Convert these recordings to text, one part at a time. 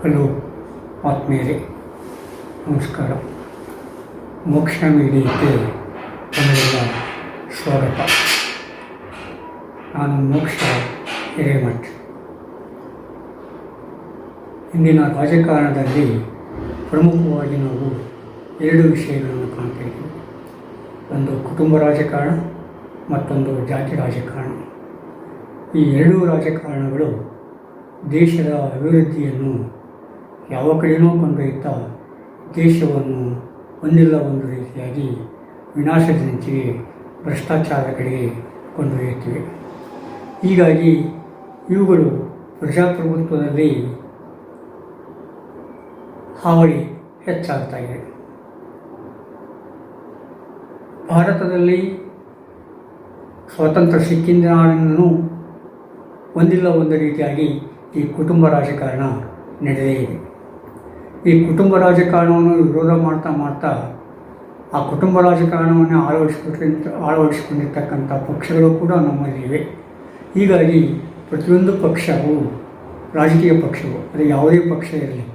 Hello ಆತ್ಮೀಯರೇ, ನಮಸ್ಕಾರ. ಮೋಕ್ಷ ಮೀಡಿಯಾಕ್ಕೆ ತಮಗೆಲ್ಲ ಸ್ವಾಗತ. ನಾನು ಮೋಕ್ಷ ಹಿರೇಮಠ್. ಇಂದಿನ ರಾಜಕಾರಣದಲ್ಲಿ ಪ್ರಮುಖವಾಗಿ ನಾವು ಎರಡು ವಿಷಯಗಳನ್ನು ಕಾಣ್ತಾ ಇದ್ದೀವಿ. ಒಂದು ಕುಟುಂಬ ರಾಜಕಾರಣ, ಮತ್ತೊಂದು ಜಾತಿ ರಾಜಕಾರಣ. ಈ ಎರಡೂ ರಾಜಕಾರಣಗಳು ದೇಶದ ಅಭಿವೃದ್ಧಿಯನ್ನು ಯಾವ ಕಡೆಯೂ ಕೊಂಡೊಯ್ಯುತ್ತಾ ದೇಶವನ್ನು ಒಂದಿಲ್ಲ ಒಂದು ರೀತಿಯಾಗಿ ವಿನಾಶದಂತೆಯೇ ಭ್ರಷ್ಟಾಚಾರದ ಕಡೆಗೆ ಕೊಂಡೊಯ್ಯುತ್ತಿವೆ. ಹೀಗಾಗಿ ಇವುಗಳು ಪ್ರಜಾಪ್ರಭುತ್ವದಲ್ಲಿ ಹಾವಳಿ ಹೆಚ್ಚಾಗ್ತಾ ಇದೆ. ಭಾರತದಲ್ಲಿ ಸ್ವಾತಂತ್ರ್ಯ ಸಿಕ್ಕಿಂದಿನಿಂದಲೂ ಒಂದಿಲ್ಲ ಒಂದು ರೀತಿಯಾಗಿ ಈ ಕುಟುಂಬ ರಾಜಕಾರಣ ನಡೆದೇ ಇದೆ. ಈ ಕುಟುಂಬ ರಾಜಕಾರಣವನ್ನು ವಿರೋಧ ಮಾಡ್ತಾ ಆ ಕುಟುಂಬ ರಾಜಕಾರಣವನ್ನು ಅಳವಡಿಸಿಕೊಂಡಿರ್ತಕ್ಕಂಥ ಪಕ್ಷಗಳು ಕೂಡ ನಮ್ಮಲ್ಲಿವೆ. ಹೀಗಾಗಿ ಪ್ರತಿಯೊಂದು ಪಕ್ಷವು, ರಾಜಕೀಯ ಪಕ್ಷವು, ಅದು ಯಾವುದೇ ಪಕ್ಷ ಇರಲಿ,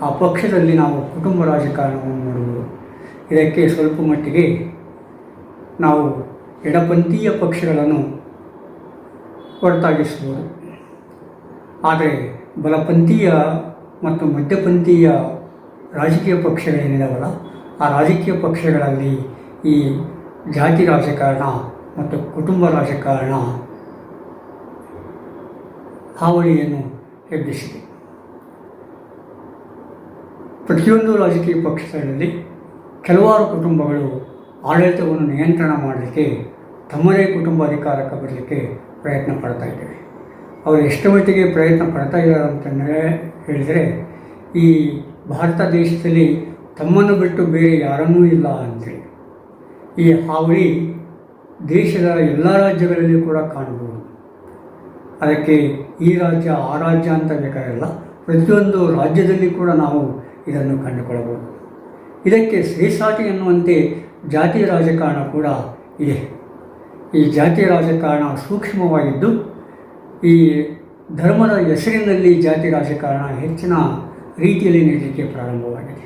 ಆ ಪಕ್ಷದಲ್ಲಿ ನಾವು ಕುಟುಂಬ ರಾಜಕಾರಣವನ್ನು ನೋಡುವುದು. ಇದಕ್ಕೆ ಸ್ವಲ್ಪ ಮಟ್ಟಿಗೆ ನಾವು ಎಡಪಂಥೀಯ ಪಕ್ಷಗಳನ್ನು ಹೊರತಾಗಿಸ್ಬೋದು. ಆದರೆ ಬಲಪಂಥೀಯ ಮತ್ತು ಮಧ್ಯಪಂಥೀಯ ರಾಜಕೀಯ ಪಕ್ಷಗಳೇನಿದಾವಲ್ಲ, ಆ ರಾಜಕೀಯ ಪಕ್ಷಗಳಲ್ಲಿ ಈ ಜಾತಿ ರಾಜಕಾರಣ ಮತ್ತು ಕುಟುಂಬ ರಾಜಕಾರಣ ಹಾವಳಿಯನ್ನು ಎಬ್ಬಿಸಿದೆ. ಪ್ರತಿಯೊಂದು ರಾಜಕೀಯ ಪಕ್ಷಗಳಲ್ಲಿ ಕೆಲವಾರು ಕುಟುಂಬಗಳು ಆಡಳಿತವನ್ನು ನಿಯಂತ್ರಣ ಮಾಡಲಿಕ್ಕೆ, ತಮ್ಮದೇ ಕುಟುಂಬ ಅಧಿಕಾರಕ್ಕೆ ಬರಲಿಕ್ಕೆ ಪ್ರಯತ್ನ ಪಡ್ತಾ ಇದ್ದೇವೆ. ಅವರು ಎಷ್ಟು ಮಟ್ಟಿಗೆ ಪ್ರಯತ್ನ ಪಡ್ತಾ ಇದ್ದಾರೆ ಅಂತ ಹೇಳಿದರೆ, ಈ ಭಾರತ ದೇಶದಲ್ಲಿ ತಮ್ಮನ್ನು ಬಿಟ್ಟು ಬೇರೆ ಯಾರನ್ನೂ ಇಲ್ಲ ಅಂತೇಳಿ ಈ ಹಾವಳಿ ದೇಶದ ಎಲ್ಲ ರಾಜ್ಯಗಳಲ್ಲಿ ಕೂಡ ಕಾಣಬಹುದು. ಅದಕ್ಕೆ ಈ ರಾಜ್ಯ ಆ ರಾಜ್ಯ ಅಂತ ಬೇಕಾಗಿಲ್ಲ, ಪ್ರತಿಯೊಂದು ರಾಜ್ಯದಲ್ಲಿ ಕೂಡ ನಾವು ಇದನ್ನು ಕಂಡುಕೊಳ್ಳಬಹುದು. ಇದಕ್ಕೆ ಶ್ರೀಸಾಟಿ ಎನ್ನುವಂತೆ ಜಾತಿ ರಾಜಕಾರಣ ಕೂಡ ಇದೆ. ಈ ಜಾತಿ ರಾಜಕಾರಣ ಸೂಕ್ಷ್ಮವಾಗಿದ್ದು, ಈ ಧರ್ಮದ ಹೆಸರಿನಲ್ಲಿ ಜಾತಿ ರಾಜಕಾರಣ ಹೆಚ್ಚಿನ ರೀತಿಯಲ್ಲಿ ನಡೆಯಲಿಕ್ಕೆ ಪ್ರಾರಂಭವಾಗಿದೆ.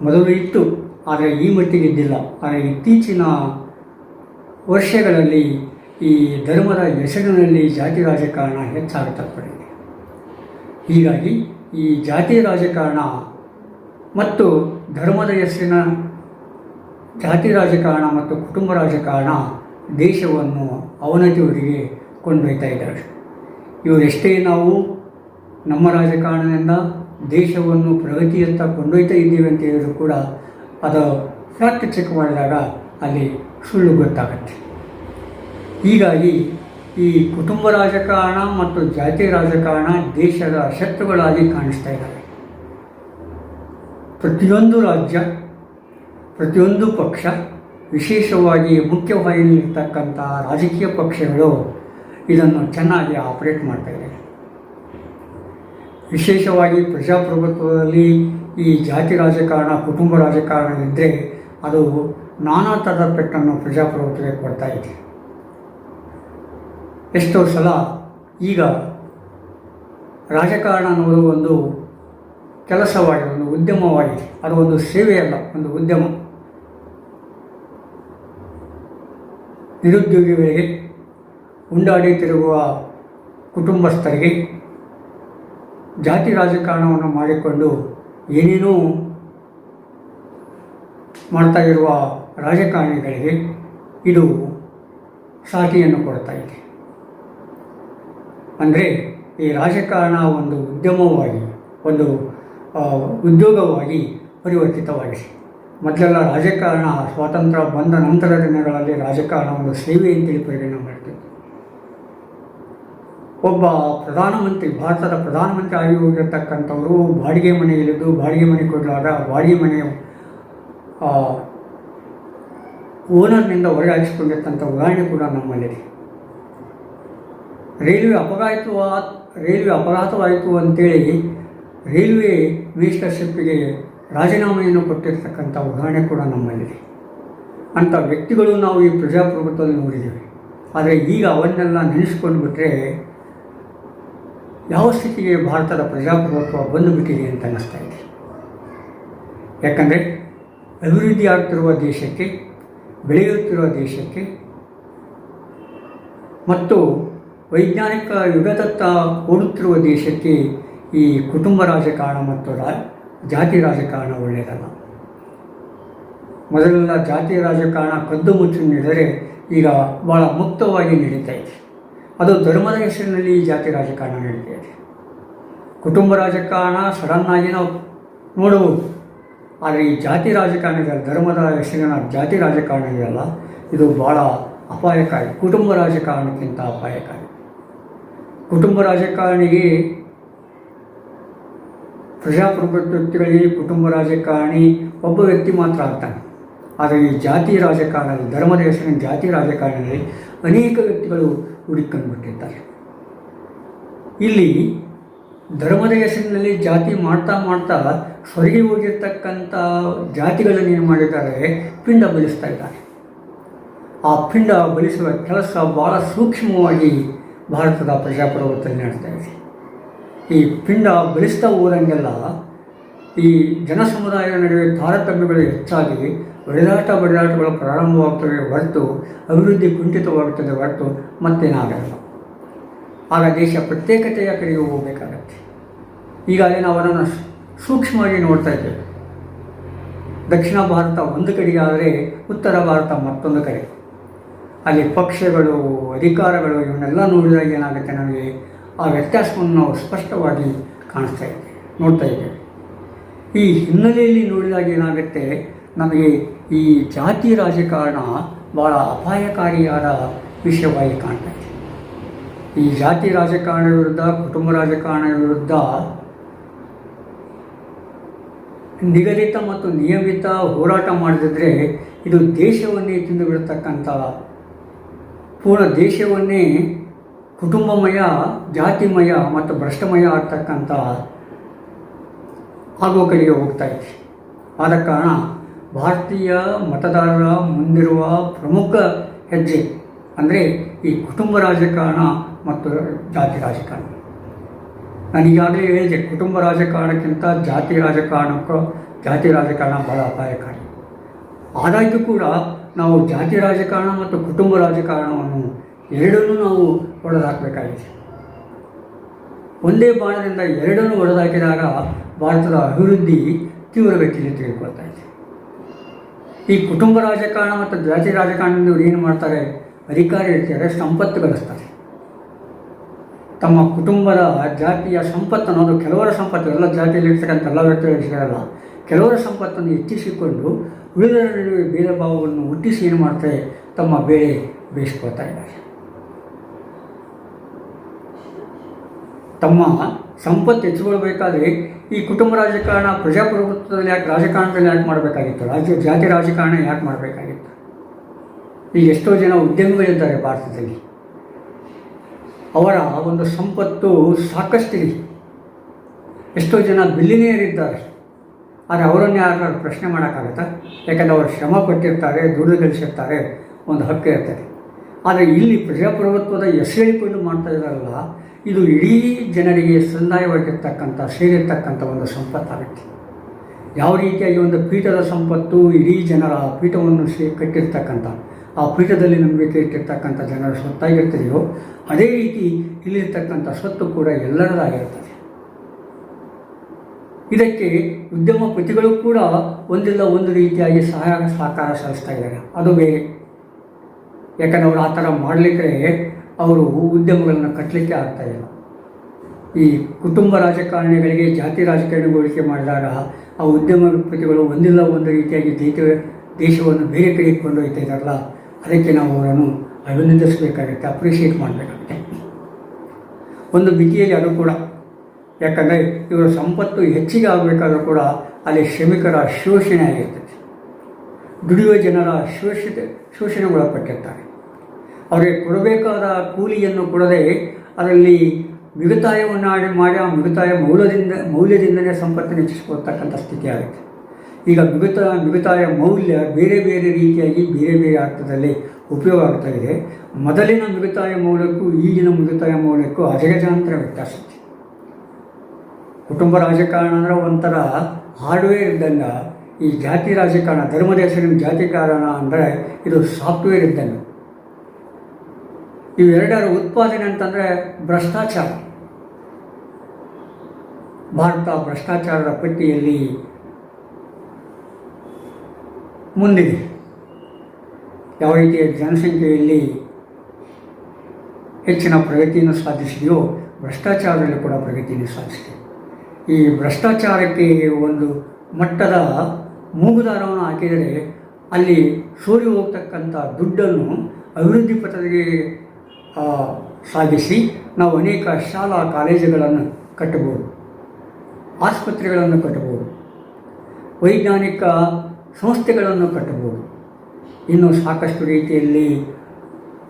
ಮೊದಲು ಇತ್ತು, ಆದರೆ ಈ ಮಟ್ಟಿಗೆ ಇದ್ದಿಲ್ಲ. ಆದರೆ ಇತ್ತೀಚಿನ ವರ್ಷಗಳಲ್ಲಿ ಈ ಧರ್ಮದ ಹೆಸರಿನಲ್ಲಿ ಜಾತಿ ರಾಜಕಾರಣ ಹೆಚ್ಚಾಗತೊಡಗಿದೆ. ಹೀಗಾಗಿ ಈ ಜಾತಿ ರಾಜಕಾರಣ ಮತ್ತು ಧರ್ಮದ ಹೆಸರಿನ ಜಾತಿ ರಾಜಕಾರಣ ಮತ್ತು ಕುಟುಂಬ ರಾಜಕಾರಣ ದೇಶವನ್ನು ಅವನತಿಯವರಿಗೆ ಕೊಂಡೊಯ್ತಾ ಇದ್ದಾರೆ. ಇವರೆಷ್ಟೇ ನಾವು ನಮ್ಮ ರಾಜಕಾರಣದಿಂದ ದೇಶವನ್ನು ಪ್ರಗತಿಯತ್ತ ಕೊಂಡೊಯ್ತಾ ಇದ್ದೀವಿ ಅಂತ ಹೇಳಿದ್ರು ಕೂಡ ಅದು ಫ್ಯಾಕ್ಟ್ ಚೆಕ್ ಮಾಡಿದಾಗ ಅಲ್ಲಿ ಸುಳ್ಳು ಗೊತ್ತಾಗುತ್ತೆ. ಹೀಗಾಗಿ ಈ ಕುಟುಂಬ ರಾಜಕಾರಣ ಮತ್ತು ಜಾತಿ ರಾಜಕಾರಣ ದೇಶದ ಶತ್ರುಗಳಾಗಿ ಕಾಣಿಸ್ತಾ ಇದ್ದಾವೆ. ಪ್ರತಿಯೊಂದು ರಾಜ್ಯ, ಪ್ರತಿಯೊಂದು ಪಕ್ಷ, ವಿಶೇಷವಾಗಿ ಮುಖ್ಯವಾಹಿನಿಯಲ್ಲಿರ್ತಕ್ಕಂಥ ರಾಜಕೀಯ ಪಕ್ಷಗಳು ಇದನ್ನು ಚೆನ್ನಾಗಿ ಆಪರೇಟ್ ಮಾಡ್ತಾಯಿದೆ. ವಿಶೇಷವಾಗಿ ಪ್ರಜಾಪ್ರಭುತ್ವದಲ್ಲಿ ಈ ಜಾತಿ ರಾಜಕಾರಣ, ಕುಟುಂಬ ರಾಜಕಾರಣ ಇದ್ದರೆ ಅದು ನಾನಾ ಥರದ ಪೆಟ್ಟನ್ನು ಪ್ರಜಾಪ್ರಭುತ್ವಕ್ಕೆ ಕೊಡ್ತಾ ಇದೆ. ಎಷ್ಟೋ ಸಲ ಈಗ ರಾಜಕಾರಣ ಅನ್ನೋದು ಒಂದು ಕೆಲಸವಾಗಿದೆ, ಒಂದು ಉದ್ಯಮವಾಗಿದೆ. ಅದು ಒಂದು ಸೇವೆಯಲ್ಲ, ಒಂದು ಉದ್ಯಮ. ನಿರುದ್ಯೋಗಿಗಳಿಗೆ, ಉಂಡಾಡಿ ತಿರುಗುವ ಕುಟುಂಬಸ್ಥರಿಗೆ, ಜಾತಿ ರಾಜಕಾರಣವನ್ನು ಮಾಡಿಕೊಂಡು ಏನೇನೋ ಮಾಡ್ತಾ ಇರುವ ರಾಜಕಾರಣಿಗಳಿಗೆ ಇದು ಸಾಟಿಯನ್ನು ಕೊಡ್ತಾ ಇದೆ. ಅಂದರೆ ಈ ರಾಜಕಾರಣ ಒಂದು ಉದ್ಯಮವಾಗಿ, ಒಂದು ಉದ್ಯೋಗವಾಗಿ ಪರಿವರ್ತಿತವಾಗಿದೆ. ಮೊದಲೆಲ್ಲ ರಾಜಕಾರಣ ಸ್ವಾತಂತ್ರ್ಯ ಬಂದ ನಂತರದ ದಿನಗಳಲ್ಲಿ ರಾಜಕಾರಣ ಒಂದು ಸೇವೆ ಅಂತೇಳಿ ಪರಿಗಣನೆ ಮಾಡ್ತಿತ್ತು. ಒಬ್ಬ ಪ್ರಧಾನಮಂತ್ರಿ, ಭಾರತದ ಪ್ರಧಾನಮಂತ್ರಿ ಆಗಿ ಹೋಗಿರ್ತಕ್ಕಂಥವರು ಬಾಡಿಗೆ ಮನೆಯಲ್ಲಿದ್ದು ಬಾಡಿಗೆ ಮನೆ ಕೊಡಲಾದ ಬಾಡಿಗೆ ಮನೆಯ ಓನರ್ನಿಂದ ಹೊರಗೆ ಹಾಕಿಸಿಕೊಂಡಿರ್ತಂಥ ಉದಾಹರಣೆ ಕೂಡ ನಮ್ಮಲ್ಲಿದೆ. ರೈಲ್ವೆ ಅಪಘಾತವಾಯಿತು ಅಂತೇಳಿ ರೈಲ್ವೆ ಮಿನಿಸ್ಟರ್ಶಿಪ್ಪಿಗೆ ರಾಜೀನಾಮೆಯನ್ನು ಕೊಟ್ಟಿರ್ತಕ್ಕಂಥ ಉದಾಹರಣೆ ಕೂಡ ನಮ್ಮಲ್ಲಿದೆ. ಅಂಥ ವ್ಯಕ್ತಿಗಳು ನಾವು ಈ ಪ್ರಜಾಪ್ರಭುತ್ವದಲ್ಲಿ ನೋಡಿದ್ದೇವೆ. ಆದರೆ ಈಗ ಅವನ್ನೆಲ್ಲ ನೆನೆಸ್ಕೊಂಡು ಬಿಟ್ಟರೆ ಯಾವ ಸ್ಥಿತಿಗೆ ಭಾರತದ ಪ್ರಜಾಪ್ರಭುತ್ವ ಬಂದುಬಿಟ್ಟಿದೆ ಅಂತ ಅನ್ನಿಸ್ತಾ ಇದೆ. ಯಾಕಂದರೆ ಅಭಿವೃದ್ಧಿ ಆಗ್ತಿರುವ ದೇಶಕ್ಕೆ, ಬೆಳೆಯುತ್ತಿರುವ ದೇಶಕ್ಕೆ ಮತ್ತು ವೈಜ್ಞಾನಿಕ ಯುಗದತ್ತ ಓಡುತ್ತಿರುವ ದೇಶಕ್ಕೆ ಈ ಕುಟುಂಬ ರಾಜಕಾರಣ ಮತ್ತು ಜಾತಿ ರಾಜಕಾರಣ ಒಳ್ಳೆಯದಲ್ಲ. ಮೊದಲೆಲ್ಲ ಜಾತಿ ರಾಜಕಾರಣ ಕದ್ದು ಮುಚ್ಚಿ ನಡೆದರೆ ಈಗ ಭಾಳ ಮುಕ್ತವಾಗಿ ನಡೀತಾ ಇದೆ. ಅದು ಧರ್ಮದ ಹೆಸರಿನಲ್ಲಿ ಜಾತಿ ರಾಜಕಾರಣ ನಡೀತಾ ಇದೆ. ಕುಟುಂಬ ರಾಜಕಾರಣ ಸಡನ್ನಾಗಿ ನಾವು ನೋಡಬಹುದು, ಆದರೆ ಈ ಜಾತಿ ರಾಜಕಾರಣ ಇದೆಯಲ್ಲ, ಧರ್ಮದ ಹೆಸರಿನ ಜಾತಿ ರಾಜಕಾರಣ ಇದೆಯಲ್ಲ, ಇದು ಭಾಳ ಅಪಾಯಕಾರಿ. ಕುಟುಂಬ ರಾಜಕಾರಣಕ್ಕಿಂತ ಅಪಾಯಕಾರಿ. ಕುಟುಂಬ ರಾಜಕಾರಣಿಗೆ, ಪ್ರಜಾಪ್ರಭುತ್ವ ವ್ಯಕ್ತಿಗಳಿಗೆ ಕುಟುಂಬ ರಾಜಕಾರಣಿ ಒಬ್ಬ ವ್ಯಕ್ತಿ ಮಾತ್ರ ಆಗ್ತಾನೆ. ಆದರೆ ಈ ಜಾತಿ ರಾಜಕಾರಣದಲ್ಲಿ, ಧರ್ಮದ ಹೆಸರಿನ ಜಾತಿ ರಾಜಕಾರಣದಲ್ಲಿ ಅನೇಕ ವ್ಯಕ್ತಿಗಳು ಹುಡುಕೊಂಡ್ಬಿಟ್ಟಿರ್ತಾರೆ. ಇಲ್ಲಿ ಧರ್ಮದ ಹೆಸರಿನಲ್ಲಿ ಜಾತಿ ಮಾಡ್ತಾ ಮಾಡ್ತಾ ಸ್ವರ್ಗೆ ಹೋಗಿರ್ತಕ್ಕಂಥ ಜಾತಿಗಳನ್ನು ಏನು ಮಾಡಿದ್ದಾರೆ, ಪಿಂಡ ಬಲಿಸ್ತಾ ಇದ್ದಾರೆ. ಆ ಪಿಂಡ ಬಲಿಸುವ ಕೆಲಸ ಭಾಳ ಸೂಕ್ಷ್ಮವಾಗಿ ಭಾರತದ ಪ್ರಜಾಪ್ರಭುತ್ವದಲ್ಲಿ ನಡೆಸ್ತಾ ಇದೆ. ಈ ಪಿಂಡ ಬಲಿಸ್ತಾ ಹೋದಂಗೆಲ್ಲ ಈ ಜನಸಮುದಾಯದ ನಡುವೆ ತಾರತಮ್ಯಗಳು ಹೆಚ್ಚಾಗಿ ಬಡಿದಾಟಗಳು ಪ್ರಾರಂಭವಾಗ್ತವೆ ಹೊರತು ಅಭಿವೃದ್ಧಿ ಕುಂಠಿತವಾಗುತ್ತದೆ ಹೊರತು ಮತ್ತೇನಾಗಲ್ಲ. ಆಗ ದೇಶ ಪ್ರತ್ಯೇಕತೆಯ ಕಡೆಗೆ ಹೋಗಬೇಕಾಗತ್ತೆ. ಈಗಾಗಲೇ ನಾವು ಅದನ್ನು ಸೂಕ್ಷ್ಮವಾಗಿ ನೋಡ್ತಾ ಇದ್ದೇವೆ. ದಕ್ಷಿಣ ಭಾರತ ಒಂದು ಕಡೆಗೆ ಆದರೆ ಉತ್ತರ ಭಾರತ ಮತ್ತೊಂದು ಕಡೆ. ಅಲ್ಲಿ ಪಕ್ಷಗಳು, ಅಧಿಕಾರಗಳು ಇವನ್ನೆಲ್ಲ ನೋಡಿದಾಗ ಏನಾಗುತ್ತೆ, ನಮಗೆ ಆ ವ್ಯತ್ಯಾಸವನ್ನು ನಾವು ಸ್ಪಷ್ಟವಾಗಿ ನೋಡ್ತಾ ಇದ್ದೇವೆ. ಈ ಹಿನ್ನೆಲೆಯಲ್ಲಿ ನೋಡಿದಾಗ ಏನಾಗುತ್ತೆ, ನಮಗೆ ಈ ಜಾತಿ ರಾಜಕಾರಣ ಭಾಳ ಅಪಾಯಕಾರಿಯಾದ ವಿಷಯವಾಗಿ ಕಾಣ್ತಾ ಇದೆ. ಈ ಜಾತಿ ರಾಜಕಾರಣ ವಿರುದ್ಧ, ಕುಟುಂಬ ರಾಜಕಾರಣ ವಿರುದ್ಧ ನಿಗದಿತ ಮತ್ತು ನಿಯಮಿತ ಹೋರಾಟ ಮಾಡದಿದ್ದರೆ ಇದು ದೇಶವನ್ನೇ ತಿಂದು ಬಿಡತಕ್ಕಂಥ, ಪೂರ್ಣ ದೇಶವನ್ನೇ ಕುಟುಂಬಮಯ, ಜಾತಿಮಯ ಮತ್ತು ಭ್ರಷ್ಟಮಯ ಆಗ್ತಕ್ಕಂಥ ಆಗುವ ಕಡೆಗೆ ಹೋಗ್ತಾ ಇದೆ. ಆದ ಕಾರಣ ಭಾರತೀಯ ಮತದಾರರ ಮುಂದಿರುವ ಪ್ರಮುಖ ಹೆಜ್ಜೆ ಅಂದರೆ ಈ ಕುಟುಂಬ ರಾಜಕಾರಣ ಮತ್ತು ಜಾತಿ ರಾಜಕಾರಣ. ನಾನು ಈಗಾಗಲೇ ಹೇಳಿದೆ, ಕುಟುಂಬ ರಾಜಕಾರಣಕ್ಕಿಂತ ಜಾತಿ ರಾಜಕಾರಣ ಬಹಳ ಅಪಾಯಕಾರಿ. ಆದಾಗ್ಯೂ ಕೂಡ ನಾವು ಜಾತಿ ರಾಜಕಾರಣ ಮತ್ತು ಕುಟುಂಬ ರಾಜಕಾರಣವನ್ನು ಎರಡನ್ನೂ ನಾವು ಹೊಡೆದಾಕಬೇಕಾಗಿದೆ. ಒಂದೇ ಬಾಣದಿಂದ ಎರಡನ್ನೂ ಹೊಡೆದಾಕಿದಾಗ ಭಾರತದ ಅಭಿವೃದ್ಧಿ ತೀವ್ರಗತಿಯಲ್ಲಿ ತೆಗೆದುಕೊಳ್ತಾ ಇದೆ. ಈ ಕುಟುಂಬ ರಾಜಕಾರಣ ಮತ್ತು ಜಾತಿ ರಾಜಕಾರಣದಿಂದ ಏನು ಮಾಡ್ತಾರೆ, ಅಧಿಕಾರ ಇರ್ತಾರೆ, ಸಂಪತ್ತು ಗಳಿಸ್ತಾರೆ. ತಮ್ಮ ಕುಟುಂಬದ ಜಾತಿಯ ಸಂಪತ್ತು ಅನ್ನೋದು ಕೆಲವರ ಸಂಪತ್ತು, ಎಲ್ಲ ಜಾತಿಯಲ್ಲಿ ಇರ್ತಕ್ಕಂಥ ಎಲ್ಲ ವ್ಯಕ್ತಿಗಳು ಸಿಗಲ್ಲ, ಕೆಲವರ ಸಂಪತ್ತನ್ನು ಹೆಚ್ಚಿಸಿಕೊಂಡು ಉಳಿದರ ನಡುವೆ ಭೇದ ಭಾವವನ್ನು ಹುಟ್ಟಿಸಿ ಏನು ಮಾಡ್ತಾರೆ, ತಮ್ಮ ಬೇಳೆ ಬೇಯಿಸ್ಕೊಳ್ತಾ ಇದ್ದಾರೆ. ತಮ್ಮ ಸಂಪತ್ತು ಹೆಚ್ಚಿಕೊಳ್ಬೇಕಾದ್ರೆ ಈ ಕುಟುಂಬ ರಾಜಕಾರಣ ಪ್ರಜಾಪ್ರಭುತ್ವದಲ್ಲಿ ರಾಜಕಾರಣದಲ್ಲಿ ಯಾಕೆ ಮಾಡಬೇಕಾಗಿತ್ತು, ಜಾತಿ ರಾಜಕಾರಣ ಯಾಕೆ ಮಾಡಬೇಕಾಗಿತ್ತು? ಈಗ ಎಷ್ಟೋ ಜನ ಉದ್ಯಮಿಗಳಿದ್ದಾರೆ ಭಾರತದಲ್ಲಿ, ಅವರ ಒಂದು ಸಂಪತ್ತು ಸಾಕಷ್ಟಿದೆ. ಎಷ್ಟೋ ಜನ ಬಿಲಿನಿಯರ್ ಇದ್ದಾರೆ, ಆದರೆ ಅವರನ್ನು ಯಾರು ಪ್ರಶ್ನೆ ಮಾಡೋಕ್ಕಾಗತ್ತಾ? ಯಾಕಂದರೆ ಅವರು ಶ್ರಮ ಪಟ್ಟಿರ್ತಾರೆ, ದುಡ್ಡು ಗಳಿಸಿರ್ತಾರೆ, ಒಂದು ಹಕ್ಕು ಇರ್ತದೆ. ಆದರೆ ಇಲ್ಲಿ ಪ್ರಜಾಪ್ರಭುತ್ವದ ಹೇಳಿಕೊಂಡು ಮಾಡ್ತಾ ಇದ್ದಾರಲ್ಲ, ಇದು ಇಡೀ ಜನರಿಗೆ ಸಂದಾಯವಾಗಿರ್ತಕ್ಕಂಥ, ಸೇರಿರ್ತಕ್ಕಂಥ ಒಂದು ಸಂಪತ್ತಾಗುತ್ತೆ. ಯಾವ ರೀತಿಯಾಗಿ ಒಂದು ಪೀಠದ ಸಂಪತ್ತು ಇಡೀ ಜನರ ಪೀಠವನ್ನು ಕಟ್ಟಿರ್ತಕ್ಕಂಥ, ಆ ಪೀಠದಲ್ಲಿ ನಂಬಿಕೆ ಇಟ್ಟಿರ್ತಕ್ಕಂಥ ಜನರ ಸ್ವತ್ತಾಗಿರ್ತದೆಯೋ, ಅದೇ ರೀತಿ ಇಲ್ಲಿರ್ತಕ್ಕಂಥ ಸ್ವತ್ತು ಕೂಡ ಎಲ್ಲರದಾಗಿರ್ತದೆ. ಇದಕ್ಕೆ ಉದ್ಯಮಪತಿಗಳು ಕೂಡ ಒಂದಿಲ್ಲ ಒಂದು ರೀತಿಯಾಗಿ ಸಹಕಾರ ಸಲ್ಲಿಸ್ತಾ ಇದ್ದಾರೆ, ಅದು ಬೇರೆ. ಯಾಕಂದರೆ ಅವರು ಆ ಥರ ಮಾಡಲಿಕ್ಕೆ ಅವರು ಉದ್ಯಮಗಳನ್ನು ಕಟ್ಟಲಿಕ್ಕೆ ಆಗ್ತಾಯಿಲ್ಲ. ಈ ಕುಟುಂಬ ರಾಜಕಾರಣಿಗಳಿಗೆ ಜಾತಿ ರಾಜಕಾರಣಿಗಳಿಗೆ ಮಾಡಿದಾಗ ಆ ಉದ್ಯಮಪತಿಗಳು ಒಂದಿಲ್ಲ ಒಂದು ರೀತಿಯಾಗಿ ದೇಶವನ್ನು ಬೇರೆ ಕಡೆಗೆ ಕೊಂಡೊಯ್ತಾ ಇದ್ದಾರಲ್ಲ, ಅದಕ್ಕೆ ನಾವು ಅವರನ್ನು ಅಭಿನಂದಿಸಬೇಕಾಗುತ್ತೆ, ಅಪ್ರಿಷಿಯೇಟ್ ಮಾಡಬೇಕಾಗುತ್ತೆ ಒಂದು ಮಿತಿಯಲ್ಲಿ. ಅದು ಕೂಡ ಯಾಕಂದರೆ ಇವರ ಸಂಪತ್ತು ಹೆಚ್ಚಿಗೆ ಆಗಬೇಕಾದ್ರೂ ಕೂಡ ಅಲ್ಲಿ ಶ್ರಮಿಕರ ಶೋಷಣೆ ಆಗಿರ್ತದೆ, ದುಡಿಯುವ ಜನರ ಶೋಷಣೆಗೊಳಪಟ್ಟಿರ್ತಾರೆ. ಅವರಿಗೆ ಕೊಡಬೇಕಾದ ಕೂಲಿಯನ್ನು ಕೊಡದೆ ಅದರಲ್ಲಿ ಮಿಗುತಾಯವನ್ನು ಮಾಡಿ ಆ ಮೌಲ್ಯದಿಂದಲೇ ಸಂಪತ್ತನ್ನು ಹೆಚ್ಚಿಸ್ಕೊಳ್ತಕ್ಕಂಥ ಸ್ಥಿತಿ ಆಗುತ್ತೆ. ಈಗ ಮಿಗುತಾಯ ಮೌಲ್ಯ ಬೇರೆ ಬೇರೆ ರೀತಿಯಾಗಿ ಬೇರೆ ಬೇರೆ ಅರ್ಥದಲ್ಲಿ ಉಪಯೋಗ ಆಗ್ತಾ ಇದೆ. ಮೊದಲಿನ ಮಿಗುತಾಯ ಮೌಲ್ಯಕ್ಕೂ ಈಗಿನ ಮಿಗುತಾಯ ಮೌಲ್ಯಕ್ಕೂ ಅಜಗಜಾಂತರ ವ್ಯತ್ಯಾಸ ಇದೆ. ಕುಟುಂಬ ರಾಜಕಾರಣ ಅಂದರೆ ಒಂಥರ ಹಾರ್ಡ್ವೇರ್ ಇದ್ದಂಗೆ, ಈ ಜಾತಿ ರಾಜಕಾರಣ, ಧರ್ಮದ ಹೆಸರಿನ ಜಾತಿ ಕಾರಣ ಅಂದರೆ ಇದು ಸಾಫ್ಟ್ವೇರ್ ಇದ್ದಂಗೆ. ಇವೆರಡರ ಉತ್ಪಾದನೆ ಅಂತಂದರೆ ಭ್ರಷ್ಟಾಚಾರ. ಭಾರತ ಭ್ರಷ್ಟಾಚಾರದ ಪಟ್ಟಿಯಲ್ಲಿ ಮುಂದಿದೆ. ಯಾವ ರೀತಿಯ ಜನಸಂಖ್ಯೆಯಲ್ಲಿ ಹೆಚ್ಚಿನ ಪ್ರಗತಿಯನ್ನು ಸಾಧಿಸಿದೆಯೋ ಭ್ರಷ್ಟಾಚಾರದಲ್ಲಿ ಕೂಡ ಪ್ರಗತಿಯನ್ನು ಸಾಧಿಸಿದೆ. ಈ ಭ್ರಷ್ಟಾಚಾರಕ್ಕೆ ಒಂದು ಮಟ್ಟದ ಮೂಗುದಾರವನ್ನು ಹಾಕಿದರೆ ಅಲ್ಲಿ ಸೋರಿ ಹೋಗ್ತಕ್ಕಂಥ ದುಡ್ಡನ್ನು ಅಭಿವೃದ್ಧಿ ಪಥಕ್ಕೆ ಸಾಗಿಸಿ ನಾವು ಅನೇಕ ಶಾಲಾ ಕಾಲೇಜುಗಳನ್ನು ಕಟ್ಟಬಹುದು, ಆಸ್ಪತ್ರೆಗಳನ್ನು ಕಟ್ಟಬಹುದು, ವೈಜ್ಞಾನಿಕ ಸಂಸ್ಥೆಗಳನ್ನು ಕಟ್ಟಬಹುದು. ಇನ್ನು ಸಾಕಷ್ಟು ರೀತಿಯಲ್ಲಿ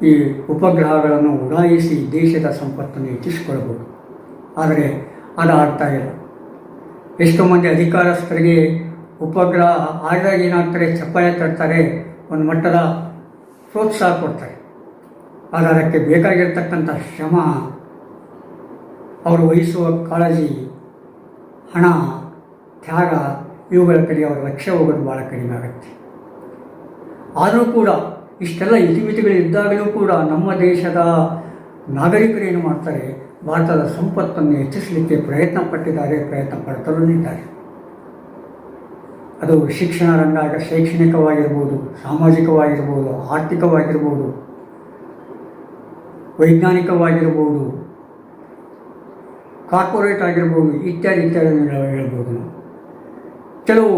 ಈ ಉಪಗ್ರಹಗಳನ್ನು ಉಡಾಯಿಸಿ ದೇಶದ ಸಂಪತ್ತನ್ನು ಹೆಚ್ಚಿಸಿಕೊಳ್ಳಬಹುದು. ಆದರೆ ಅದು ಆಗ್ತಾ ಇಲ್ಲ. ಎಷ್ಟೋ ಮಂದಿ ಅಧಿಕಾರಸ್ಥರಿಗೆ ಉಪಗ್ರಹ ಆಡಿದಾಗ ಏನಾಗ್ತಾರೆ, ಚಪ್ಪಾಳೆ ತರ್ತಾರೆ, ಒಂದು ಮಟ್ಟದ ಪ್ರೋತ್ಸಾಹ ಕೊಡ್ತಾರೆ. ಆದರೆ ಅದಕ್ಕೆ ಬೇಕಾಗಿರ್ತಕ್ಕಂಥ ಶ್ರಮ, ಅವರು ವಹಿಸುವ ಕಾಳಜಿ, ಹಣ, ತ್ಯಾಗ ಇವುಗಳ ಕಡೆ ಅವರ ಲಕ್ಷ್ಯ ಹೋಗೋದು ಭಾಳ ಕಡಿಮೆ ಆಗುತ್ತೆ. ಆದರೂ ಕೂಡ ಇಷ್ಟೆಲ್ಲ ಇತಿಮಿತಿಗಳಿದ್ದಾಗಲೂ ಕೂಡ ನಮ್ಮ ದೇಶದ ನಾಗರಿಕರು ಏನು ಮಾಡ್ತಾರೆ, ಭಾರತದ ಸಂಪತ್ತನ್ನು ಹೆಚ್ಚಿಸಲಿಕ್ಕೆ ಪ್ರಯತ್ನ ಪಟ್ಟಿದ್ದಾರೆ, ಪ್ರಯತ್ನ ಪಡ್ತಲೂ ಇದ್ದಾರೆ. ಅದು ಶಿಕ್ಷಣ ರಂಗ, ಶೈಕ್ಷಣಿಕವಾಗಿರ್ಬೋದು, ಸಾಮಾಜಿಕವಾಗಿರ್ಬೋದು, ಆರ್ಥಿಕವಾಗಿರ್ಬೋದು, ವೈಜ್ಞಾನಿಕವಾಗಿರ್ಬೋದು, ಕಾರ್ಪೊರೇಟ್ ಆಗಿರ್ಬೋದು, ಇತ್ಯಾದಿ ಹೇಳ್ಬೋದು. ನಾವು ಕೆಲವು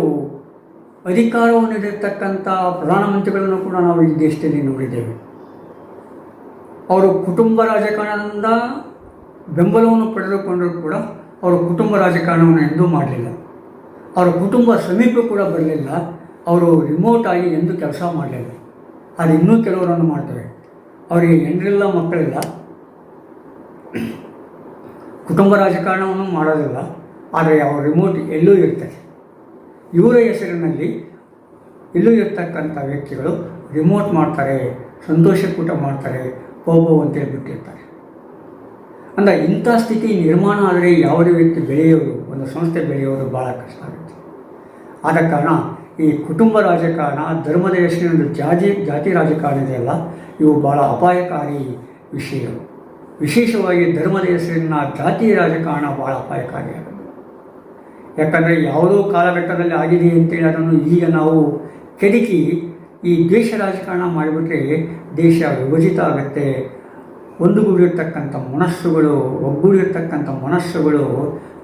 ಅಧಿಕಾರವನ್ನು ನೀಡಿರ್ತಕ್ಕಂಥ ಪ್ರಧಾನಮಂತ್ರಿಗಳನ್ನು ಕೂಡ ನಾವು ಈ ದೇಶದಲ್ಲಿ ನೋಡಿದ್ದೇವೆ. ಅವರು ಕುಟುಂಬ ರಾಜಕಾರಣದಿಂದ ಬೆಂಬಲವನ್ನು ಪಡೆದುಕೊಂಡರೂ ಕೂಡ ಅವರು ಕುಟುಂಬ ರಾಜಕಾರಣವನ್ನು ಎಂದೂ ಮಾಡಲಿಲ್ಲ. ಅವರ ಕುಟುಂಬ ಸಮೀಪ ಕೂಡ ಬರಲಿಲ್ಲ. ಅವರು ರಿಮೋಟ್ ಆಗಿ ಎಂದೂ ಕೆಲಸ ಮಾಡಲಿಲ್ಲ. ಅದು ಇನ್ನೂ ಕೆಲವರನ್ನು ಮಾಡ್ತವೆ. ಅವರಿಗೆ ಹೆಂಡ್ರಿಲ್ಲ, ಮಕ್ಕಳಿಲ್ಲ, ಕುಟುಂಬ ರಾಜಕಾರಣವನ್ನು ಮಾಡೋದಿಲ್ಲ. ಆದರೆ ಅವ್ರ ರಿಮೋಟ್ ಎಲ್ಲೂ ಇರ್ತಾರೆ. ಇವರ ಹೆಸರಿನಲ್ಲಿ ಎಲ್ಲೂ ಇರ್ತಕ್ಕಂಥ ವ್ಯಕ್ತಿಗಳು ರಿಮೋಟ್ ಮಾಡ್ತಾರೆ, ಸಂತೋಷಕೂಟ ಮಾಡ್ತಾರೆ, ಪೋಬೋ ಅಂತೇಳಿ ಬಿಟ್ಟಿರ್ತಾರೆ. ಅಂದರೆ ಇಂಥ ಸ್ಥಿತಿ ನಿರ್ಮಾಣ ಆದರೆ ಯಾವುದೇ ವ್ಯಕ್ತಿ ಬೆಳೆಯೋದು, ಒಂದು ಸಂಸ್ಥೆ ಬೆಳೆಯೋದು ಭಾಳ ಕಷ್ಟ ಆಗುತ್ತೆ. ಆದ ಕಾರಣ ಈ ಕುಟುಂಬ ರಾಜಕಾರಣ, ಧರ್ಮದ ಹೆಸರಿನ ಜಾತಿ ರಾಜಕಾರಣ ಇದೆಯಲ್ಲ, ಇವು ಭಾಳ ಅಪಾಯಕಾರಿ ವಿಷಯಗಳು. ವಿಶೇಷವಾಗಿ ಧರ್ಮದ ಹೆಸರಿನ ಜಾತಿ ರಾಜಕಾರಣ ಭಾಳ ಅಪಾಯಕಾರಿಯಾಗುತ್ತೆ. ಯಾಕಂದರೆ ಯಾವುದೋ ಕಾಲಘಟ್ಟದಲ್ಲಿ ಆಗಿದೆ ಅಂತೇಳಿ ಅದನ್ನು ಈಗ ನಾವು ಕೆದಕಿ ಈ ದೇಶ ರಾಜಕಾರಣ ಮಾಡಿಬಿಟ್ರೆ ದೇಶ ವಿಭಜಿತ ಆಗುತ್ತೆ. ಒಂದುಗೂಡಿರ್ತಕ್ಕಂಥ ಮನಸ್ಸುಗಳು, ಒಗ್ಗೂಡಿರ್ತಕ್ಕಂಥ ಮನಸ್ಸುಗಳು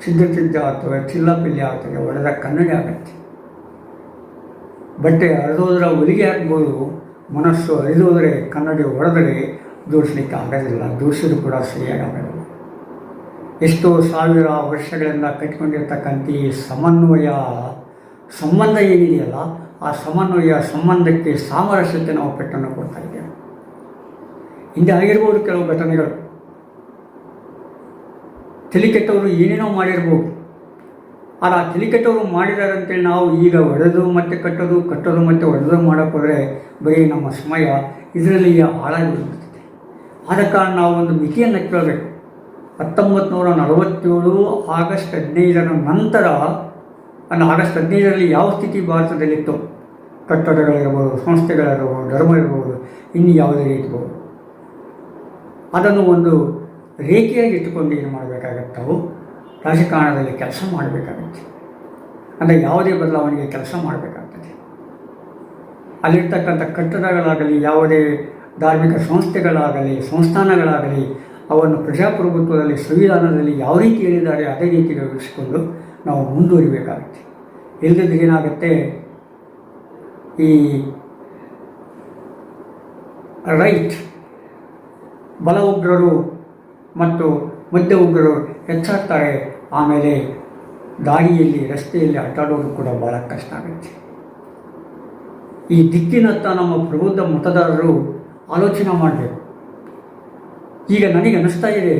ಸಿದ್ಧ ಆಗ್ತವೆ, ಚಿಲ್ಲಪಿಲ್ಲಿ ಆಗ್ತವೆ, ಒಡೆದ ಕನ್ನಡಿ ಆಗುತ್ತೆ. ಬಟ್ಟೆ ಹರಿದೋದ್ರೆ ಹೊಲಿಗೆ ಹಾಕ್ಬೋದು, ಮನಸ್ಸು ಹರಿದೋದ್ರೆ ಕನ್ನಡಿ ಹೊಡೆದರೆ ಜೋಡಿಸ್ಲಿಕ್ಕೆ ಆಗೋದಿಲ್ಲ, ಜೋಡಿಸಿದ್ರು ಕೂಡ ಸರಿಯಾಗಿ ಆಗೋದಿಲ್ಲ. ಎಷ್ಟೋ ಸಾವಿರ ವರ್ಷಗಳಿಂದ ಕಟ್ಟಿಕೊಂಡಿರ್ತಕ್ಕಂಥ ಈ ಸಂಬಂಧ ಏನಿದೆಯಲ್ಲ, ಆ ಸಂಬಂಧಕ್ಕೆ ಸಾಮರಸ್ಯತೆ ನಾವು ಪೆಟ್ಟನ್ನು ಕೊಡ್ತಾ ಇದ್ದೇವೆ. ಹಿಂದೆ ಆಗಿರ್ಬೋದು ಕೆಲವು ಘಟನೆಗಳು, ತಲೆಕೆಟ್ಟವರು ಏನೇನೋ ಮಾಡಿರ್ಬೋದು. ಆದರೆ ಆ ತಲೆಕೆಟ್ಟವರು ಮಾಡಿದ್ದಾರೆ ಅಂತೇಳಿ ನಾವು ಈಗ ಒಡೆದು ಮತ್ತೆ ಕಟ್ಟೋದು ಮತ್ತೆ ಒಡೆದು ಮಾಡೋಕ್ಕೆ ಹೋದರೆ ಬರೀ ನಮ್ಮ ಸಮಯ ಇದರಲ್ಲಿ ಹಾಳಾಗಿಬಿಡುತ್ತದೆ. ಆದ ಕಾರಣ ನಾವು ಒಂದು ಮಿತಿಯನ್ನು ಕೇಳಬೇಕು. 1947 ಆಗಸ್ಟ್ 15ರ ನಂತರ, ಆಗಸ್ಟ್ 15ರಲ್ಲಿ ಯಾವ ಸ್ಥಿತಿ ಭಾರತದಲ್ಲಿತ್ತು, ಕಟ್ಟಡಗಳಿರ್ಬೋದು, ಸಂಸ್ಥೆಗಳಿರ್ಬೋದು, ಧರ್ಮ ಇರ್ಬೋದು, ಇನ್ನು ಯಾವುದೇ ಇರ್ಬೋದು, ಅದನ್ನು ಒಂದು ರೇಖೆಯಾಗಿ ಇಟ್ಟುಕೊಂಡು ಏನು ಮಾಡಬೇಕಾಗತ್ತೆ, ನಾವು ರಾಜಕಾರಣದಲ್ಲಿ ಕೆಲಸ ಮಾಡಬೇಕಾಗತ್ತೆ. ಅಂದರೆ ಯಾವುದೇ ಬದಲಾವಣೆಗೆ ಕೆಲಸ ಮಾಡಬೇಕಾಗ್ತದೆ. ಅಲ್ಲಿರ್ತಕ್ಕಂಥ ಕಟ್ಟಡಗಳಾಗಲಿ, ಯಾವುದೇ ಧಾರ್ಮಿಕ ಸಂಸ್ಥೆಗಳಾಗಲಿ, ಸಂಸ್ಥಾನಗಳಾಗಲಿ, ಅವನ್ನು ಪ್ರಜಾಪ್ರಭುತ್ವದಲ್ಲಿ, ಸಂವಿಧಾನದಲ್ಲಿ ಯಾವ ರೀತಿ ಹೇಳಿದ್ದಾರೆ ಅದೇ ರೀತಿ ಗಮನಿಸಿಕೊಂಡು ನಾವು ಮುಂದುವರಿಬೇಕಾಗುತ್ತೆ. ಇಲ್ಲದಿದ್ದರೆ ಏನಾಗುತ್ತೆ, ಈ ರೈಟ್ ಬಲ ಉಗ್ರರು ಮತ್ತು ಮಧ್ಯ ಉಗ್ರರು ಹೆಚ್ಚಾಗ್ತಾರೆ. ಆಮೇಲೆ ದಾರಿಯಲ್ಲಿ, ರಸ್ತೆಯಲ್ಲಿ ಅಡ್ಡಾಡೋದು ಕೂಡ ಭಾಳ ಕಷ್ಟ ಆಗುತ್ತೆ. ಈ ದಿಕ್ಕಿನತ್ತ ನಮ್ಮ ಪ್ರಬುದ್ಧ ಮತದಾರರು ಆಲೋಚನೆ ಮಾಡಬೇಕು. ಈಗ ನನಗೆ ಅನ್ನಿಸ್ತಾ ಇದೆ,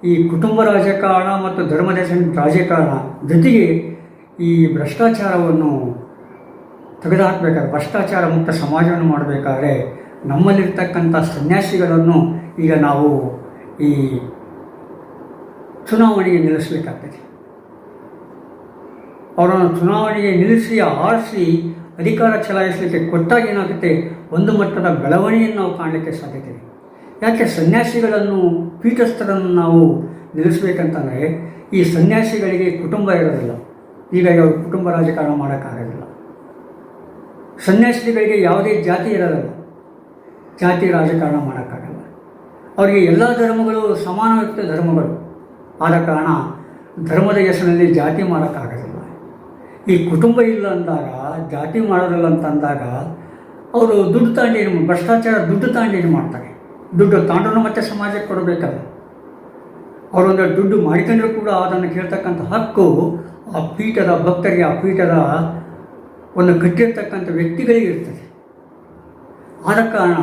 ಈ ಕುಟುಂಬ ರಾಜಕಾರಣ ಮತ್ತು ಧರ್ಮದ ರಾಜಕಾರಣ ಜೊತೆಗೆ ಈ ಭ್ರಷ್ಟಾಚಾರವನ್ನು ತೆಗೆದುಹಾಕಬೇಕಾದ್ರೆ, ಭ್ರಷ್ಟಾಚಾರ ಮುಕ್ತ ಸಮಾಜವನ್ನು ಮಾಡಬೇಕಾದ್ರೆ ನಮ್ಮಲ್ಲಿರ್ತಕ್ಕಂಥ ಸನ್ಯಾಸಿಗಳನ್ನು ಈಗ ನಾವು ಈ ಚುನಾವಣೆಗೆ ನಿಲ್ಲಿಸಬೇಕಾಗ್ತದೆ. ಅವರನ್ನು ಚುನಾವಣೆಗೆ ನಿಲ್ಲಿಸಿ ಆರಿಸಿ ಅಧಿಕಾರ ಚಲಾಯಿಸಲಿಕ್ಕೆ ಕೊಟ್ಟಾಗ ಏನಾಗುತ್ತೆ, ಒಂದು ಮಟ್ಟದ ಬೆಳವಣಿಗೆಯನ್ನು ನಾವು ಕಾಣಲಿಕ್ಕೆ ಸಾಧ್ಯತೆ ಇದೆ. ಯಾಕೆ ಸನ್ಯಾಸಿಗಳನ್ನು ಪೀಠಸ್ಥರನ್ನು ನಾವು ನಿಲ್ಲಿಸಬೇಕಂತಂದರೆ, ಈ ಸನ್ಯಾಸಿಗಳಿಗೆ ಕುಟುಂಬ ಇರೋದಿಲ್ಲ, ಹೀಗಾಗಿ ಅವರು ಕುಟುಂಬ ರಾಜಕಾರಣ ಮಾಡೋಕ್ಕಾಗೋದಿಲ್ಲ. ಸನ್ಯಾಸಿಗಳಿಗೆ ಯಾವುದೇ ಜಾತಿ ಇರೋದಿಲ್ಲ, ಜಾತಿ ರಾಜಕಾರಣ ಮಾಡೋಕ್ಕಾಗಲ್ಲ. ಅವರಿಗೆ ಎಲ್ಲ ಧರ್ಮಗಳು ಸಮಾನಯುಕ್ತ ಧರ್ಮಗಳು ಆದ ಕಾರಣ ಧರ್ಮದ ಹೆಸರಿನಲ್ಲಿ ಜಾತಿ ಮಾಡೋಕ್ಕಾಗೋದಿಲ್ಲ. ಈ ಕುಟುಂಬ ಇಲ್ಲ ಅಂದಾಗ, ಜಾತಿ ಮಾಡೋದಿಲ್ಲ ಅಂತಂದಾಗ ಅವರು ದುಡ್ಡು ತಾಂಡಿ ಭ್ರಷ್ಟಾಚಾರ ದುಡ್ಡು ತಾಂಡಿ ಮಾಡ್ತಾರೆ. ದುಡ್ಡು ತಾಂಡ್ರೂ ಮತ್ತೆ ಸಮಾಜಕ್ಕೆ ಕೊಡಬೇಕಲ್ಲ. ಅವರೊಂದು ದುಡ್ಡು ಮಾಡಿಕೊಂಡ್ರೂ ಕೂಡ ಅದನ್ನು ಕೇಳ್ತಕ್ಕಂಥ ಹಕ್ಕು ಆ ಪೀಠದ ಭಕ್ತರಿಗೆ, ಆ ಪೀಠದ ಒಂದು ಕಟ್ಟಿರ್ತಕ್ಕಂಥ ವ್ಯಕ್ತಿಗಳಿಗೆ ಇರ್ತದೆ. ಆದ ಕಾರಣ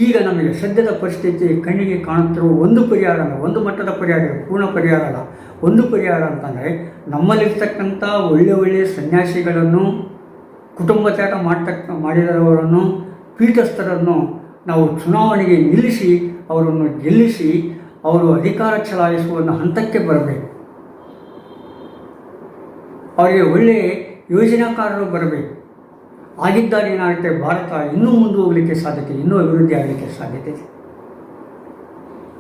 ಈಗ ನಮಗೆ ಸದ್ಯದ ಪರಿಸ್ಥಿತಿ ಕಣ್ಣಿಗೆ ಕಾಣುತ್ತಿರುವ ಒಂದು ಪರಿಹಾರ ಅಲ್ಲ, ಒಂದು ಮಟ್ಟದ ಪರಿಹಾರ, ಪೂರ್ಣ ಪರಿಹಾರ ಅಲ್ಲ, ಒಂದು ಪರಿಹಾರ ಅಂತಂದರೆ ನಮ್ಮಲ್ಲಿರ್ತಕ್ಕಂಥ ಒಳ್ಳೆಯ ಸನ್ಯಾಸಿಗಳನ್ನು, ಕುಟುಂಬ ತ್ಯಾಗ ಮಾಡಿದವರನ್ನು, ಪೀಠಸ್ಥರನ್ನು ನಾವು ಚುನಾವಣೆಗೆ ನಿಲ್ಲಿಸಿ ಅವರನ್ನು ಗೆಲ್ಲಿಸಿ ಅವರು ಅಧಿಕಾರ ಚಲಾಯಿಸುವ ಹಂತಕ್ಕೆ ಬರಬೇಕು. ಅವರಿಗೆ ಒಳ್ಳೆಯ ಯೋಜನಾಕಾರರು ಬರಬೇಕು. ಆಗಿದ್ದಾಗ ಏನಾಗುತ್ತೆ, ಭಾರತ ಇನ್ನೂ ಮುಂದೆ ಹೋಗಲಿಕ್ಕೆ ಸಾಧ್ಯತೆ, ಇನ್ನೂ ಅಭಿವೃದ್ಧಿ ಆಗಲಿಕ್ಕೆ ಸಾಧ್ಯತೆ ಇದೆ.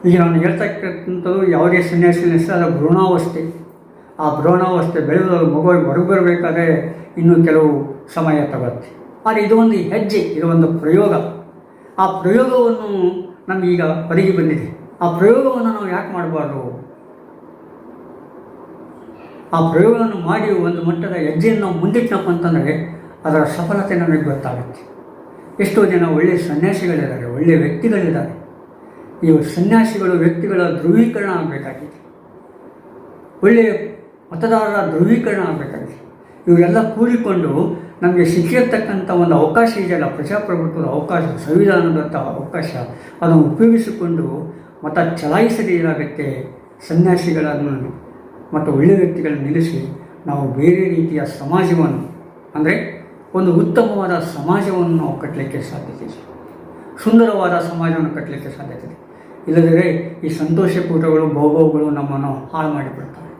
ಈಗ ನಾನು ಹೇಳ್ತಕ್ಕಂಥದ್ದು ಯಾವುದೇ ಸನ್ಯಾಸಿನ ಹೆಸರು ಅದು ಭ್ರೂಣಾವಸ್ಥೆ. ಆ ಭ್ರೂಣಾವಸ್ಥೆ ಬೆಳೆದು ಮಗು ಹೊರಗೆ ಬರಬೇಕಾದ್ರೆ ಇನ್ನೂ ಕೆಲವು ಸಮಯ ತಗುತ್ತೆ. ಆದರೆ ಇದು ಒಂದು ಹೆಜ್ಜೆ, ಇದು ಒಂದು ಪ್ರಯೋಗ. ಆ ಪ್ರಯೋಗವನ್ನು ನಮಗೀಗ ಹೊರಗೆ ಬಂದಿದೆ. ಆ ಪ್ರಯೋಗವನ್ನು ನಾವು ಯಾಕೆ ಮಾಡಬಾರ್ದು? ಆ ಪ್ರಯೋಗವನ್ನು ಮಾಡಿ ಒಂದು ಮಟ್ಟದ ಹೆಜ್ಜೆಯನ್ನು ನಾವು ಮುಂದಿಟ್ಟನಪ್ಪ ಅಂತಂದರೆ ಅದರ ಸಫಲತೆ ನಮಗೆ ಗೊತ್ತಾಗುತ್ತೆ. ಎಷ್ಟೋ ಜನ ಒಳ್ಳೆಯ ಸನ್ಯಾಸಿಗಳಿದ್ದಾರೆ, ಒಳ್ಳೆಯ ವ್ಯಕ್ತಿಗಳಿದ್ದಾರೆ. ಈ ಸನ್ಯಾಸಿಗಳು, ವ್ಯಕ್ತಿಗಳ ಧ್ರುವೀಕರಣ ಆಗಬೇಕಾಗಿದೆ, ಒಳ್ಳೆಯ ಮತದಾರರ ಧ್ರುವೀಕರಣ ಆಗಬೇಕಾಗಿದೆ. ಇವರೆಲ್ಲ ಕೂಡಿಕೊಂಡು ನಮಗೆ ಸಿಕ್ಕಿರ್ತಕ್ಕಂಥ ಒಂದು ಅವಕಾಶ ಇದೆಯಲ್ಲ, ಪ್ರಜಾಪ್ರಭುತ್ವದ ಅವಕಾಶ, ಸಂವಿಧಾನದಂಥ ಅವಕಾಶ, ಅದನ್ನು ಉಪಯೋಗಿಸಿಕೊಂಡು ಮತ ಚಲಾಯಿಸದೇ ಏನಾಗುತ್ತೆ, ಸನ್ಯಾಸಿಗಳನ್ನು ಮತ್ತು ಒಳ್ಳೆಯ ವ್ಯಕ್ತಿಗಳನ್ನು ನಿಲ್ಲಿಸಿ ನಾವು ಬೇರೆ ರೀತಿಯ ಸಮಾಜವನ್ನು, ಅಂದರೆ ಒಂದು ಉತ್ತಮವಾದ ಸಮಾಜವನ್ನು ನಾವು ಕಟ್ಟಲಿಕ್ಕೆ ಸಾಧ್ಯತೆ ಇದೆ, ಸುಂದರವಾದ ಸಮಾಜವನ್ನು ಕಟ್ಟಲಿಕ್ಕೆ ಸಾಧ್ಯತೆ ಇದೆ. ಇಲ್ಲದಿದ್ದರೆ ಈ ಸಂತೋಷಕೂಟಗಳು, ಭೋಗಗಳು ನಮ್ಮನ್ನು ಹಾಳು ಮಾಡಿಬಿಡ್ತವೆ.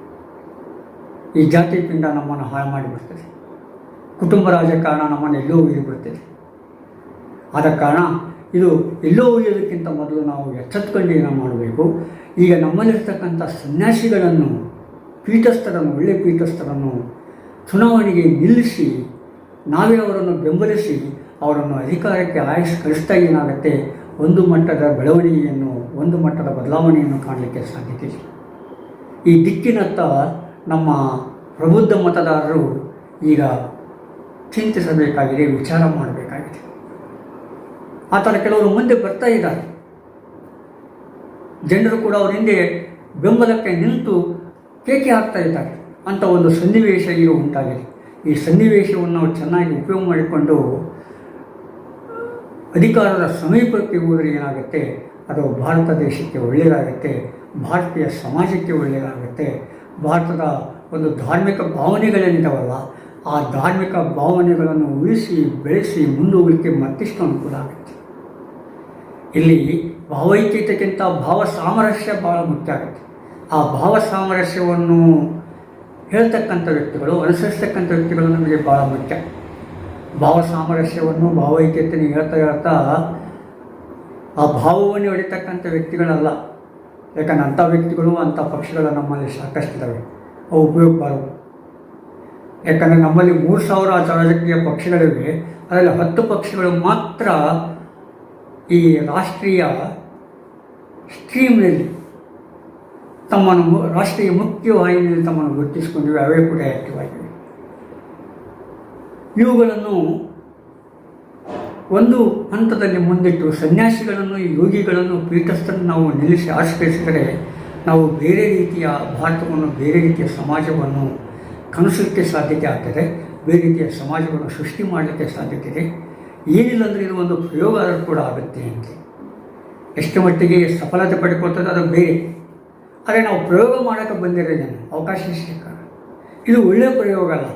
ಈ ಜಾತಿ ಪಿಂಡ ನಮ್ಮನ್ನು ಹಾಳು ಮಾಡಿಬಿಡ್ತದೆ. ಕುಟುಂಬ ರಾಜಕಾರಣ ನಮ್ಮನ್ನು ಎಲ್ಲೋ ಒಯ್ದುಬಿಡ್ತದೆ. ಆದ ಕಾರಣ ಇದು ಎಲ್ಲೋ ಒಯ್ಯೋದಕ್ಕಿಂತ ಮೊದಲು ನಾವು ಎಚ್ಚೆತ್ತುಕೊಂಡು ಏನೋ ಮಾಡಬೇಕು. ಈಗ ನಮ್ಮಲ್ಲಿರ್ತಕ್ಕಂಥ ಸನ್ಯಾಸಿಗಳನ್ನು, ಪೀಠಸ್ಥರನ್ನು, ಒಳ್ಳೆಯ ಪೀಠಸ್ಥರನ್ನು ಚುನಾವಣೆಗೆ ನಿಲ್ಲಿಸಿ ನಾವೇ ಅವರನ್ನು ಬೆಂಬಲಿಸಿ ಅವರನ್ನು ಅಧಿಕಾರಕ್ಕೆ ಕಳಿಸ್ತಾ ಏನಾಗುತ್ತೆ, ಒಂದು ಮಟ್ಟದ ಬೆಳವಣಿಗೆಯನ್ನು, ಒಂದು ಮಟ್ಟದ ಬದಲಾವಣೆಯನ್ನು ಕಾಣಲಿಕ್ಕೆ ಸಾಧ್ಯತೆ ಇದೆ. ಈ ದಿಕ್ಕಿನತ್ತ ನಮ್ಮ ಪ್ರಬುದ್ಧ ಮತದಾರರು ಈಗ ಚಿಂತಿಸಬೇಕಾಗಿದೆ, ವಿಚಾರ ಮಾಡಬೇಕಾಗಿದೆ. ಆ ಥರ ಕೆಲವರು ಮುಂದೆ ಬರ್ತಾ ಇದ್ದಾರೆ. ಜನರು ಕೂಡ ಅವರ ಹಿಂದೆ ಬೆಂಬಲಕ್ಕೆ ನಿಂತು ಕೇಕೆ ಹಾಕ್ತಾ ಇದ್ದಾರೆ ಅಂತ ಒಂದು ಸನ್ನಿವೇಶ ಈಗ ಉಂಟಾಗಿದೆ. ಈ ಸನ್ನಿವೇಶವನ್ನು ನಾವು ಚೆನ್ನಾಗಿ ಉಪಯೋಗ ಮಾಡಿಕೊಂಡು ಅಧಿಕಾರದ ಸಮೀಪಕ್ಕೆ ಹೋದರೆ ಏನಾಗುತ್ತೆ, ಅದು ಭಾರತ ದೇಶಕ್ಕೆ ಒಳ್ಳೆಯದಾಗುತ್ತೆ, ಭಾರತೀಯ ಸಮಾಜಕ್ಕೆ ಒಳ್ಳೆಯದಾಗುತ್ತೆ. ಭಾರತದ ಒಂದು ಧಾರ್ಮಿಕ ಭಾವನೆಗಳೇನಿದ್ದಾವಲ್ಲ, ಆ ಧಾರ್ಮಿಕ ಭಾವನೆಗಳನ್ನು ಉಳಿಸಿ ಬೆಳೆಸಿ ಮುಂದೋಗಲಿಕ್ಕೆ ಮತ್ತಿಷ್ಟು ಅನುಕೂಲ ಆಗುತ್ತೆ. ಇಲ್ಲಿ ಭಾವೈಕ್ಯತೆಗಿಂತ ಭಾವ ಸಾಮರಸ್ಯ ಭಾಳ ಮುಖ್ಯ ಆಗುತ್ತೆ. ಆ ಭಾವ ಸಾಮರಸ್ಯವನ್ನು ಹೇಳ್ತಕ್ಕಂಥ ವ್ಯಕ್ತಿಗಳು, ಅನುಸರಿಸ್ತಕ್ಕಂಥ ವ್ಯಕ್ತಿಗಳು ನಮಗೆ ಭಾಳ ಮುಖ್ಯ. ಭಾವ ಸಾಮರಸ್ಯವನ್ನು, ಭಾವೈಕ್ಯತೆಯನ್ನು ಹೇಳ್ತಾ ಆ ಭಾವವನ್ನು ಹೊಡಿತಕ್ಕಂಥ ವ್ಯಕ್ತಿಗಳಲ್ಲ. ಯಾಕಂದ್ರೆ ಅಂಥ ವ್ಯಕ್ತಿಗಳು, ಅಂಥ ಪಕ್ಷಗಳು ನಮ್ಮಲ್ಲಿ ಸಾಕಷ್ಟಿದ್ದಾವೆ, ಅವು ಉಪಯೋಗ ಬರವು. ಯಾಕಂದರೆ ನಮ್ಮಲ್ಲಿ 3000 ರಾಜಕೀಯ ಪಕ್ಷಗಳಿವೆ. ಅದರಲ್ಲಿ 10 ಪಕ್ಷಗಳು ಮಾತ್ರ ಈ ರಾಷ್ಟ್ರೀಯ ಸ್ಟ್ರೀಮ್ನಲ್ಲಿ ತಮ್ಮನ್ನು, ರಾಷ್ಟ್ರೀಯ ಮುಖ್ಯವಾಹಿನಿಯಲ್ಲಿ ತಮ್ಮನ್ನು ಗುರುತಿಸಿಕೊಂಡಿವೆ. ಅವೇ ಕೂಡ ಆ್ಯಕ್ಟಿವ್ ಆಗಿವೆ. ಇವುಗಳನ್ನು ಒಂದು ಹಂತದಲ್ಲಿ ಮುಂದಿಟ್ಟು ಸನ್ಯಾಸಿಗಳನ್ನು, ಯೋಗಿಗಳನ್ನು, ಪೀಠಸ್ಥರನ್ನು ನಾವು ನಿಲ್ಲಿಸಿ ಆಶ್ರಯಿಸಿದರೆ ನಾವು ಬೇರೆ ರೀತಿಯ ಭಾರತವನ್ನು, ಬೇರೆ ರೀತಿಯ ಸಮಾಜವನ್ನು ಕನಸಲಿಕ್ಕೆ ಸಾಧ್ಯತೆ ಆಗ್ತದೆ. ಬೇರೆ ರೀತಿಯ ಸಮಾಜವನ್ನು ಸೃಷ್ಟಿ ಮಾಡಲಿಕ್ಕೆ ಸಾಧ್ಯತೆ ಇದೆ. ಏನಿಲ್ಲ ಅಂದರೆ ಇದು ಒಂದು ಪ್ರಯೋಗ ಕೂಡ ಆಗುತ್ತೆ ಅಂತ. ಎಷ್ಟು ಮಟ್ಟಿಗೆ ಸಫಲತೆ ಪಡ್ಕೊಳ್ತದೆ ಅದು ಬೇರೆ. ಆದರೆ ನಾವು ಪ್ರಯೋಗ ಮಾಡೋಕ್ಕೆ ಬಂದಿರೋ ಜನ ಅವಕಾಶ ಸಿಕ್ಕಾಗ ಇದು ಒಳ್ಳೆಯ ಪ್ರಯೋಗ ಅಲ್ಲ.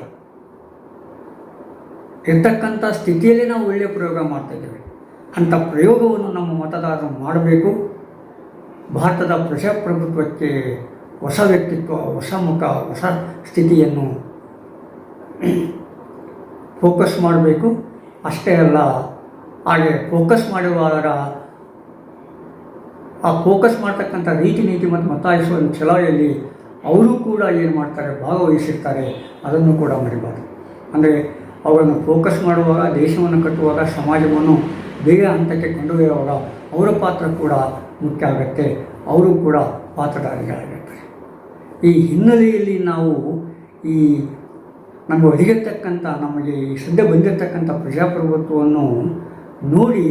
ಇರ್ತಕ್ಕಂಥ ಸ್ಥಿತಿಯಲ್ಲಿ ನಾವು ಒಳ್ಳೆಯ ಪ್ರಯೋಗ ಮಾಡ್ತಾಯಿದ್ದೇವೆ. ಅಂಥ ಪ್ರಯೋಗವನ್ನು ನಮ್ಮ ಮತದಾರರು ಮಾಡಬೇಕು. ಭಾರತದ ಪ್ರಜಾಪ್ರಭುತ್ವಕ್ಕೆ ಹೊಸ ವ್ಯಕ್ತಿತ್ವ, ಹೊಸ ಮುಖ, ಹೊಸ ಸ್ಥಿತಿಯನ್ನು ಫೋಕಸ್ ಮಾಡಬೇಕು. ಅಷ್ಟೇ ಅಲ್ಲ, ಹಾಗೆ ಫೋಕಸ್ ಮಾಡುವಾಗ ಆ ಫೋಕಸ್ ಮಾಡ್ತಕ್ಕಂಥ ರೀತಿ ನೀತಿ ಮತ್ತು ಮತಾಯಿಸುವ ಚಳವಳಿಯಲ್ಲಿ ಅವರು ಕೂಡ ಏನು ಮಾಡ್ತಾರೆ, ಭಾಗವಹಿಸಿರ್ತಾರೆ. ಅದನ್ನು ಕೂಡ ಮರಿಬಾರ್ದು. ಅಂದರೆ ಅವರನ್ನು ಫೋಕಸ್ ಮಾಡುವಾಗ, ದೇಶವನ್ನು ಕಟ್ಟುವಾಗ, ಸಮಾಜವನ್ನು ಬೇರೆ ಹಂತಕ್ಕೆ ಕೊಂಡೊಯ್ಯುವಾಗ ಅವರ ಪಾತ್ರ ಕೂಡ ಮುಖ್ಯ ಆಗುತ್ತೆ. ಅವರು ಕೂಡ ಪಾತ್ರಧಾರಿಗಳಾಗಿರ್ತಾರೆ. ಈ ಹಿನ್ನೆಲೆಯಲ್ಲಿ ನಾವು ಈ ನಮಗೆ ಒದಗಿರ್ತಕ್ಕಂಥ, ನಮಗೆ ಈ ಸದ್ಯ ಬಂದಿರತಕ್ಕಂಥ ಪ್ರಜಾಪ್ರಭುತ್ವವನ್ನು ನೋಡಿ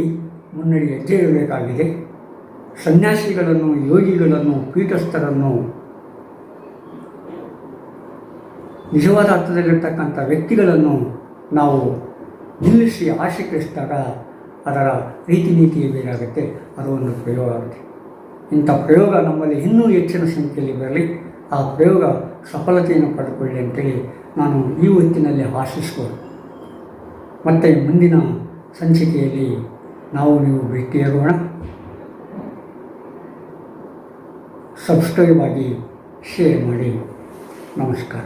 ಮುನ್ನಡೆ ಹೆಜ್ಜೆ ಇರಬೇಕಾಗಿದೆ. ಸನ್ಯಾಸಿಗಳನ್ನು, ಯೋಗಿಗಳನ್ನು, ಪೀಠಸ್ಥರನ್ನು, ನಿಜವಾದ ಅರ್ಥದಲ್ಲಿರ್ತಕ್ಕಂಥ ವ್ಯಕ್ತಿಗಳನ್ನು ನಾವು ನಿಲ್ಲಿಸಿ ಆಶೀಕರಿಸಿದಾಗ ಅದರ ರೀತಿ ನೀತಿಯೇ ಬೇರಾಗುತ್ತೆ. ಅದು ಒಂದು ಪ್ರಯೋಗ ಆಗುತ್ತೆ. ಇಂಥ ಪ್ರಯೋಗ ನಮ್ಮಲ್ಲಿ ಇನ್ನೂ ಹೆಚ್ಚಿನ ಸಂಖ್ಯೆಯಲ್ಲಿ ಬರಲಿ, ಆ ಪ್ರಯೋಗ ಸಫಲತೆಯನ್ನು ಪಡೆದುಕೊಳ್ಳಿ ಅಂತೇಳಿ ನಾನು ಈ ಹೊತ್ತಿನಲ್ಲಿ ಆಶಿಸ್ಬೋದು. ಮತ್ತು ಮುಂದಿನ ಸಂಚಿಕೆಯಲ್ಲಿ ನಾವು ನೀವು ಭೇಟಿಯಾಗೋಣ. ಸಬ್ಸ್ಕ್ರೈಬ್ ಆಗಿ, ಶೇರ್ ಮಾಡಿ. ನಮಸ್ಕಾರ.